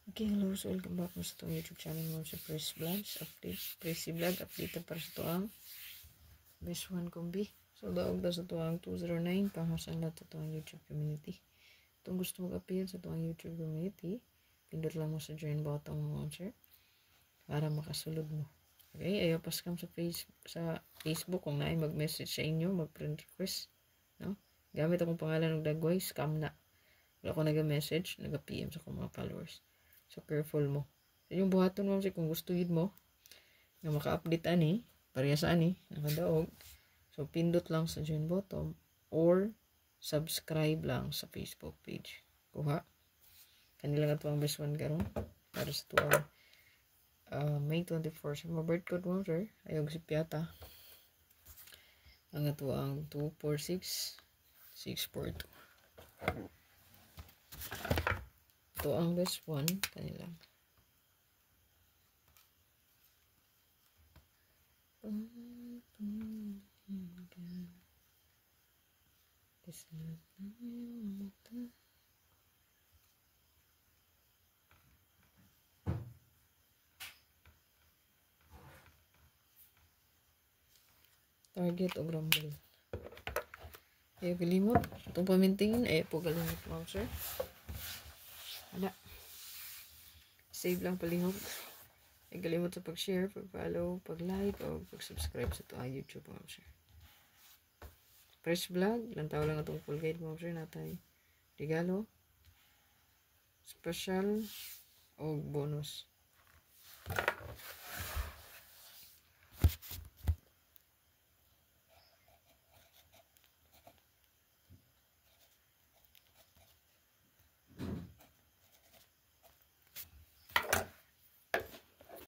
Okay, hello. So, welcome back sa itong YouTube channel mo sa Press Vlogs. Pressy Vlog. Update para sa tuang best one kombi. So, daog na sa tuang 209. Pangasan lahat sa tuang YouTube community. Kung gusto mag-appeal sa tuang YouTube community, pindot lang mo sa join button mo, sir. Para makasulod mo. Okay, ayaw pas kam sa Facebook kung naay mag-message sa inyo, mag-friend request. No? Gamit akong pangalan ng Dagway, scam na. Wala ko nag-message, nag-PM sa akong mga followers. So, careful mo. So, yung buhaton mo, kung gusto yun mo, na maka-update ani, pareha sa ani, nakadaog. So, pindot lang sa join button or subscribe lang sa Facebook page. Kuha. Kanila nga ito ang best one karon para sa tuwa. May 24. So, birth code mo, sir. Ayog si Piata. Ang ito ang 246642. Ito ang best one. Kanila. Target o Rumble. Ayaw kalimot. Itong pamintingin, ayaw po kalimot, ma'am, sir. Wala. Save lang palihog. Ayaw kalimot sa pag-share, pag-follow, pag-like, o pag-subscribe sa ito ang YouTube, ma'am, sir. Fresh vlog, lantaw lang itong full guide, ma'am, sir, natay regalo, special, o bonus.